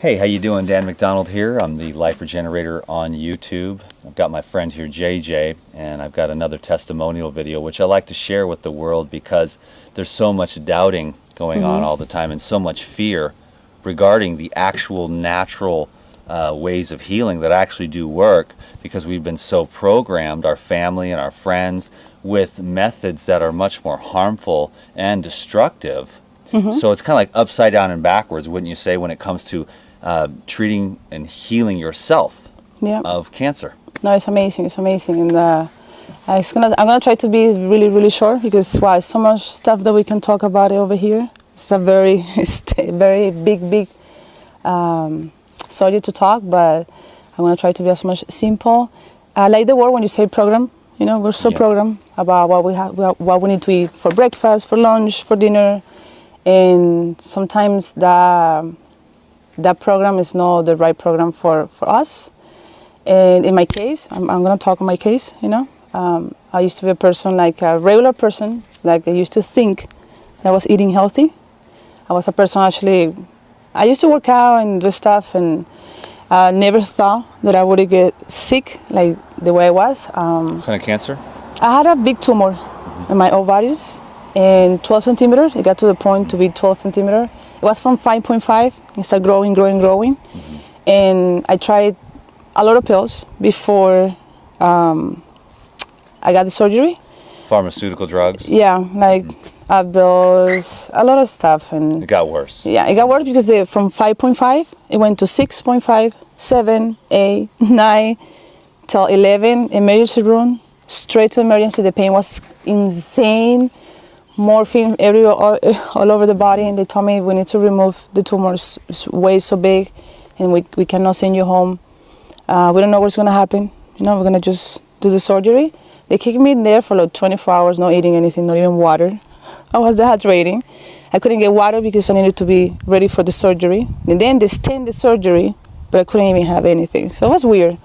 Hey, how you doing? Dan McDonald here. I'm the Life Regenerator on YouTube. I've got my friend here, JJ, and I've got another testimonial video which I like to share with the world because there's so much doubting going on all the time and so much fear regarding the actual natural ways of healing that actually do work, because we've been so programmed, our family and our friends, with methods that are much more harmful and destructive. So it's kind of like upside down and backwards, wouldn't you say, when it comes to treating and healing yourself of cancer? No, it's amazing. It's amazing. And I'm gonna try to be really, really short because wow, so much stuff that we can talk about over here. It's a very big subject to talk, but I'm gonna try to be as much simple. I like the word when you say program. You know, we're so programmed about what we have, what we need to eat for breakfast, for lunch, for dinner, and sometimes that program is not the right program for us. And in my case, I'm gonna talk on my case. You know, I used to be a person, like a regular person, like I used to think that I was eating healthy. I was a person actually. I used to work out and do stuff, and never thought that I would get sick like the way I was. What kind of cancer? I had a big tumor in my ovaries, and 12 centimeters. It got to the point to be 12 centimeters. It was from 5.5. It started growing. And I tried a lot of pills before I got the surgery. Pharmaceutical drugs? Yeah, like Advils, a lot of stuff. And it got worse. Yeah, it got worse because from 5.5, it went to 6.5, 7, 8, 9, till 11, emergency room, straight to emergency. The pain was insane. Morphine all over the body, and they told me we need to remove the tumor. It's way so big, and we cannot send you home. We don't know what's gonna happen. You know, we're gonna just do the surgery. They kicked me in there for like 24 hours, not eating anything, not even water. I was dehydrating. I couldn't get water because I needed to be ready for the surgery. And then they extended the surgery, but I couldn't even have anything. So it was weird.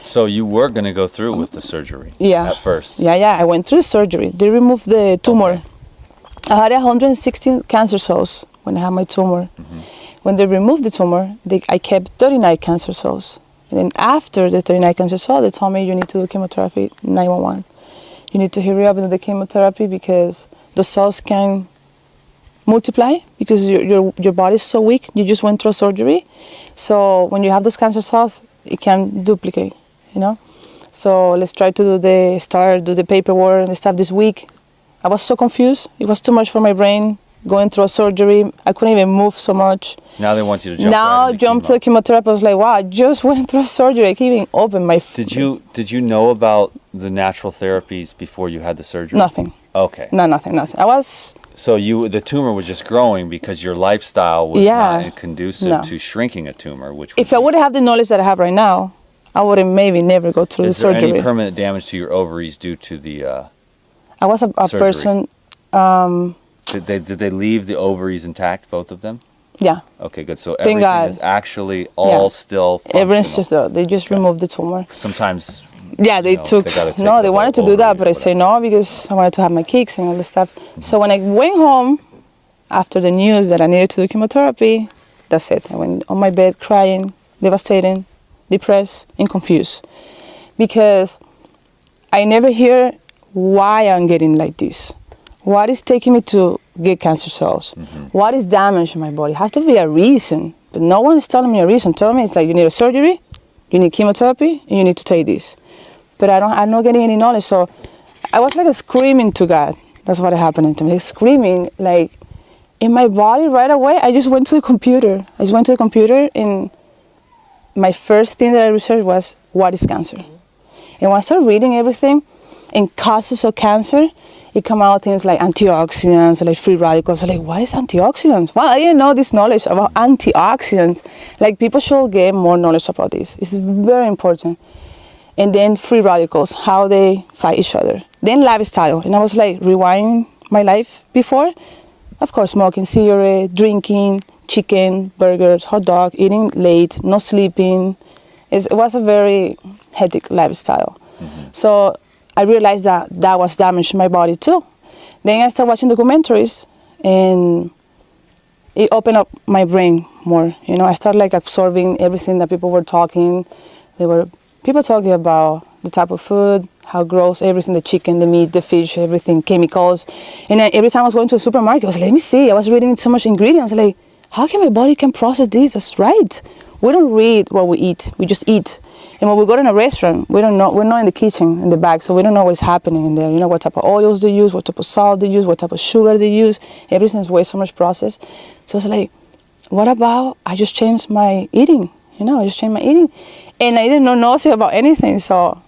So you were going to go through with the surgery at first? Yeah, I went through the surgery. They removed the tumor. Okay. I had 116 cancer cells when I had my tumor. When they removed the tumor, I kept 39 cancer cells. And then after the 39 cancer cells, they told me you need to do chemotherapy 911. You need to hurry up and do the chemotherapy because the cells can multiply because your body is so weak. You just went through a surgery. So when you have those cancer cells, it can duplicate, you know? So let's try to do the paperwork and stuff this week. I was so confused. It was too much for my brain, going through a surgery. I couldn't even move so much. Now they want you to jump to the chemotherapy. I was like, wow, I just went through a surgery. I can't even open my... Did you know about the natural therapies before you had the surgery? Nothing. Okay. No, nothing. I was... So the tumor was just growing because your lifestyle was not conducive to shrinking a tumor, which if I would have the knowledge that I have right now, I would have maybe never go through the surgery. Is there any permanent damage to your ovaries due to the I was a person... Did they leave the ovaries intact, both of them? Yeah. Okay, good. So everything is actually all still functional. Everything's still. They just removed the tumor. Sometimes... Yeah, they wanted to do that, but I say no because I wanted to have my kicks and all this stuff. So when I went home, after the news that I needed to do chemotherapy, that's it. I went on my bed crying, devastated, depressed, and confused. Because I never hear why I'm getting like this. What is taking me to get cancer cells? What is damage in my body? It has to be a reason, but no one is telling me a reason. Telling me it's like you need a surgery, you need chemotherapy, and you need to take this. But I'm not getting any knowledge, so I was like screaming to God. That's what happened to me, screaming like in my body right away. I just went to the computer. And my first thing that I researched was what is cancer. And when I started reading everything and causes of cancer, it come out things like antioxidants, like free radicals. Like, what is antioxidants? Well, I didn't know this knowledge about antioxidants. Like, people should get more knowledge about this. It's very important. And then free radicals, how they fight each other. Then lifestyle. And I was like rewinding my life before. Of course, smoking cigarette, drinking, chicken, burgers, hot dog, eating late, not sleeping. It was a very hectic lifestyle. So I realized that was damaging my body too. Then I started watching documentaries, and it opened up my brain more. You know, I started like absorbing everything that people were talking. There were people talking about the type of food, how gross everything, the chicken, the meat, the fish, everything, chemicals. And every time I was going to a supermarket, I was like, let me see. I was reading so much ingredients. Like, how can my body can process this? That's right. We don't read what we eat. We just eat. And when we go to a restaurant, we don't know. We're not in the kitchen, in the back, so we don't know what's happening in there. You know, what type of oils they use, what type of salt they use, what type of sugar they use. Everything's way so much processed. So it's like, what about I just changed my eating? You know, I just changed my eating. And I didn't know nothing about anything. So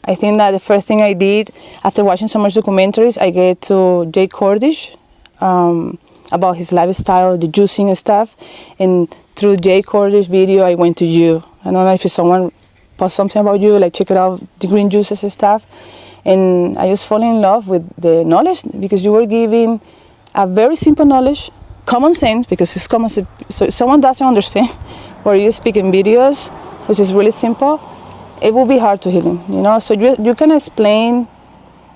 I think that the first thing I did after watching so much documentaries, I get to Jay Cordish about his lifestyle, the juicing and stuff. And through Jay Cordish video, I went to you. I don't know if someone post something about you, like check it out, the green juices and stuff. And I just fell in love with the knowledge because you were giving a very simple knowledge, common sense, because it's common sense. So if someone doesn't understand what you speak in videos, which is really simple, it will be hard to heal him, you know? So you can explain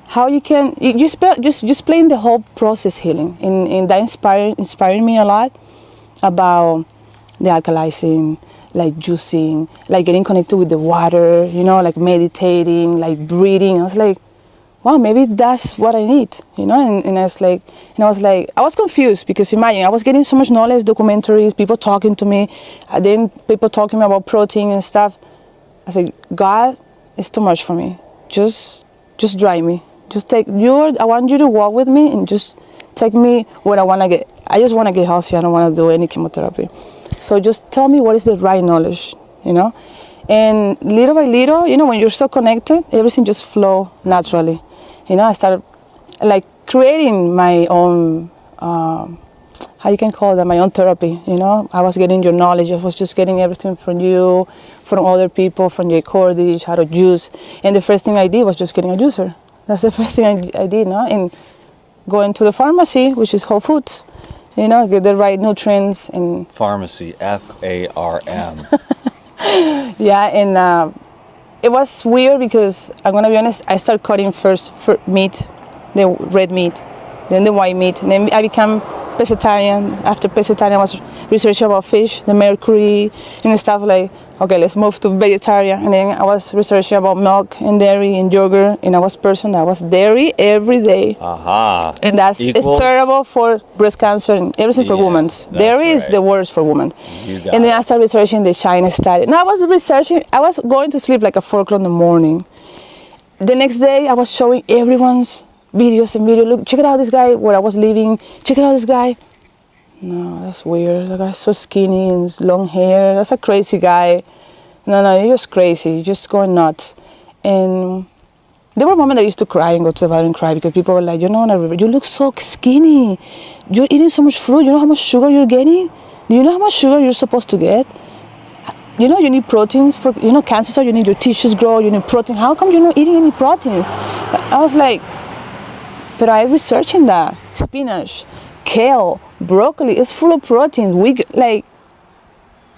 how you can, just explain the whole process healing. And that inspired me a lot about the alkalizing, like juicing, like getting connected with the water, you know, like meditating, like breathing. I was like, wow, maybe that's what I need, you know? And I was like, I was confused because imagine, I was getting so much knowledge, documentaries, people talking to me, and then people talking about protein and stuff. I was like, God, it's too much for me. Just drive me. Just take I want you to walk with me and just take me where I want to get. I just want to get healthy. I don't want to do any chemotherapy. So just tell me what is the right knowledge, you know? And little by little, you know, when you're so connected, everything just flow naturally. You know, I started like creating my own, how you can call that, my own therapy, you know? I was getting your knowledge. I was just getting everything from you, from other people, from Jay Cordish, how to juice. And the first thing I did was just getting a juicer. That's the first thing I did, no? And going to the pharmacy, which is Whole Foods, you know, get the right nutrients. And pharmacy, F-A-R-M. Yeah, and it was weird because, I'm going to be honest, I started cutting first meat, the red meat, then the white meat, and then I became pescatarian. After pescatarian, I was researching about fish, the mercury, and stuff like, okay, let's move to vegetarian. And then I was researching about milk and dairy and yogurt, and I was a person that was dairy every day. Aha. And it's terrible for breast cancer and everything for women. Dairy is the worst for women. And then I started researching the China study. No, I was going to sleep like at 4 o'clock in the morning. The next day, I was showing everyone's videos and video. Look, check it out, this guy where I was living. Check it out, this guy. No, that's weird. That guy's so skinny and long hair. That's a crazy guy. No, you're just crazy. You're just going nuts. And there were moments I used to cry and go to the bathroom and cry because people were like, you look so skinny. You're eating so much fruit. You know how much sugar you're getting? Do you know how much sugar you're supposed to get? You know, you need proteins for, you know, cancer, so you need your tissues grow, you need protein. How come you're not eating any protein? I was like, but I'm researching that. Spinach, kale, broccoli, it's full of protein.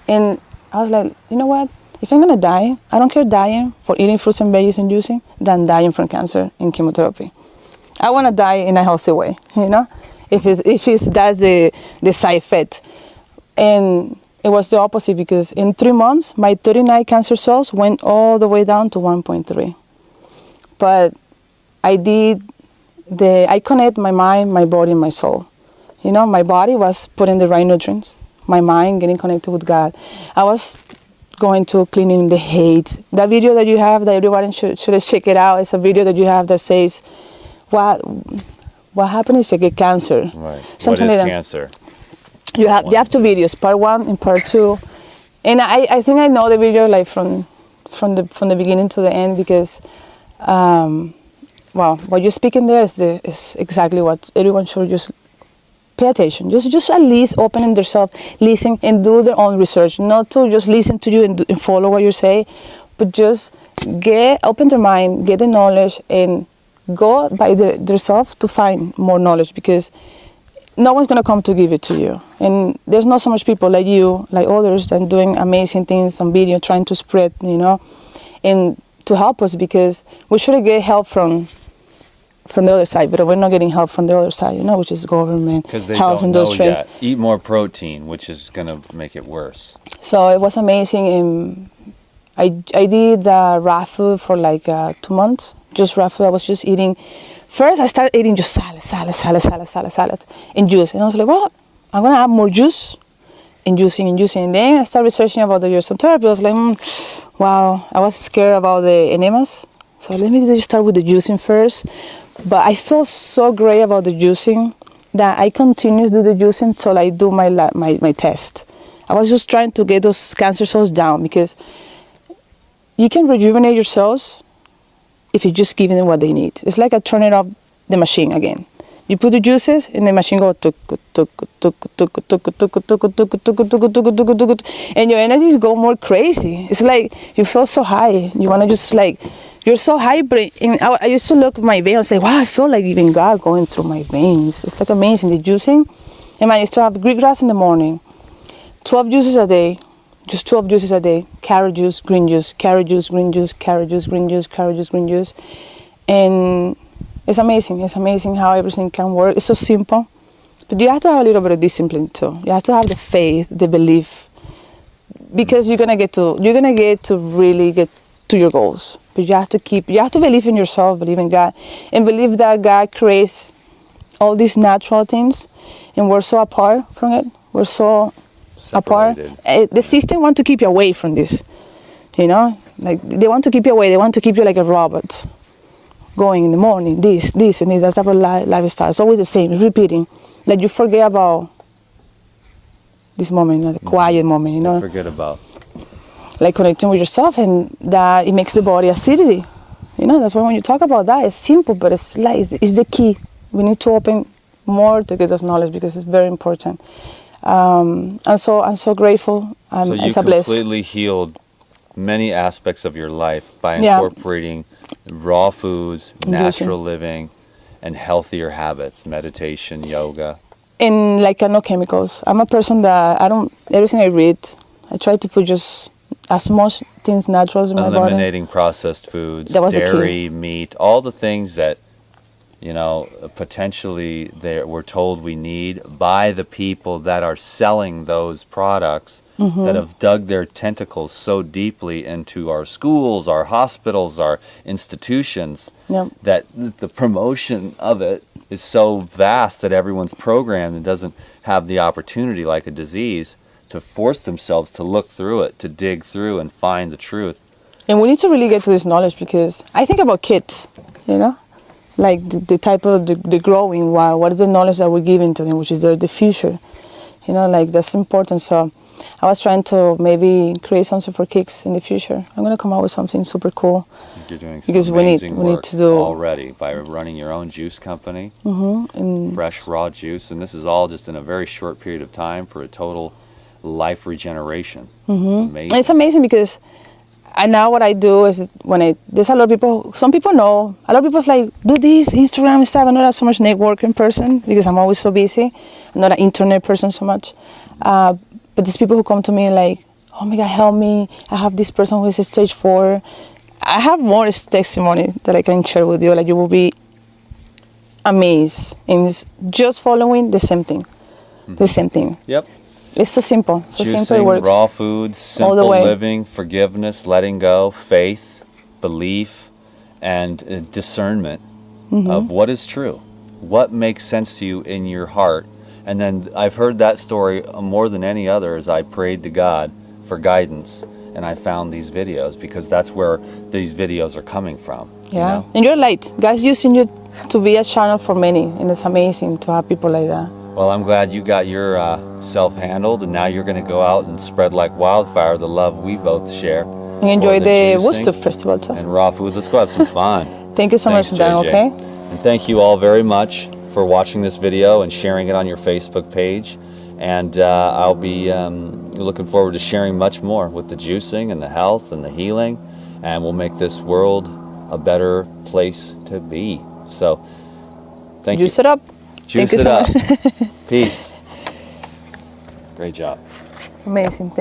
And I was like, you know what? If I'm gonna die, I don't care dying for eating fruits and veggies and juicing than dying from cancer and chemotherapy. I wanna die in a healthy way, you know? If that's the side effect. And it was the opposite because in 3 months, my 39 cancer cells went all the way down to 1.3. But I connect my mind, my body, and my soul. You know, my body was putting the right nutrients, my mind getting connected with God. I was going to cleaning the hate. That video that you have, that everyone should check it out. It's a video that you have that says, what happens if you get cancer? Right. Something what is like cancer? You have 2 videos, part 1 and part 2. And I think I know the video like from the beginning to the end because what you're speaking there is exactly what everyone should just pay attention. Just at least opening themselves, listen and do their own research. Not to just listen to you and follow what you say, but just open their mind, get the knowledge, and go by themselves to find more knowledge because no one's going to come to give it to you. And there's not so much people like you, like others, that are doing amazing things on video, trying to spread, you know, and to help us because we should get help from from the other side, but we're not getting help from the other side, which is government, because they health don't know industry. yet. Eat more protein, which is going to make it worse. So it was amazing. I did raw food for like 2 months, just raw food. I was just eating. First, I started eating just salad, and juice. And I was like, well, I'm going to add more juice and juicing. And then I started researching about the Woodstock therapy. I was like, wow, I was scared about the enemas. So let me just start with the juicing first. But I feel so great about the juicing that I continue to do the juicing till I do my test. I was just trying to get those cancer cells down, because you can rejuvenate your cells if you just give them what they need. It's like turning up the machine again. You put the juices and the machine goes tuk tuk tuk tuk tuk tuk tuk tuk tuk, and your energies go more crazy. It's like you feel so high. You want to just like, you're so high. I used to look at my veins. I was like, wow, I feel like even God going through my veins. It's like amazing, the juicing. And I used to have Greek grass in the morning, 12 juices a day. Just 12 juices a day. Carrot juice, green juice, carrot juice, green juice, carrot juice, green juice, carrot juice, green juice. And it's amazing. It's amazing how everything can work. It's so simple. But you have to have a little bit of discipline too. You have to have the faith, the belief. Because you're gonna get to really get to your goals. But you have to believe in yourself, believe in God, and believe that God creates all these natural things, and we're so apart from it. We're so Separated. Apart. The system want to keep you away from this, like they want to keep you away. They want to keep you like a robot, going in the morning, this and this. That's type of lifestyle. It's always the same. It's repeating. That you forget about this moment, the quiet moment. Forget about. Like connecting with yourself, and that it makes the body acidity. That's why when you talk about that, it's simple, but it's the key. We need to open more to get this knowledge, because it's very important. I'm so grateful. So you completely healed many aspects of your life by incorporating raw foods, natural living, and healthier habits, meditation, yoga. And like no chemicals. I'm a person that everything I read, I try to put just as much things natural in my body. Eliminating processed foods, that was dairy, meat, all the things that potentially we're told we need by the people that are selling those products, that have dug their tentacles so deeply into our schools, our hospitals, our institutions, that the promotion of it is so vast that everyone's programmed and doesn't have the opportunity, like a disease, to force themselves to look through it, to dig through and find the truth. And we need to really get to this knowledge, because I think about kids, like the type of the growing, what is the knowledge that we're giving to them, which is the future, like that's important. So I was trying to maybe create something for kids in the future. I'm going to come out with something super cool. You're doing some because amazing we need work to do already by running your own juice company, fresh raw juice, and this is all just in a very short period of time for a total life regeneration. Amazing. It's amazing, because now what I do is there's a lot of people, some people know, a lot of people's like, do this, Instagram and stuff. I'm not so much networking person, because I'm always so busy. I'm not an internet person so much. But there's people who come to me like, oh my God, help me. I have this person who is stage 4. I have more testimony that I can share with you. Like, you will be amazed. And it's just following the same thing. The same thing. Yep. It's so simple. So Juicing, simple it works. raw foods, simple living, forgiveness, letting go, faith, belief, and discernment of what is true, what makes sense to you in your heart. And then I've heard that story more than any other as I prayed to God for guidance, and I found these videos, because that's where these videos are coming from. Yeah, and you're light. God's using you to be a channel for many, and it's amazing to have people like that. Well, I'm glad you got your self handled, and now you're going to go out and spread like wildfire the love we both share. And enjoy the Woodstock Festival too. And raw foods. Let's go have some fun. Thank you so much, Dan. JJ. Okay. And thank you all very much for watching this video and sharing it on your Facebook page. And I'll be looking forward to sharing much more with the juicing and the health and the healing, and we'll make this world a better place to be. So, thank you. Juice it up. Juice it up. Peace. Great job. Amazing. Thank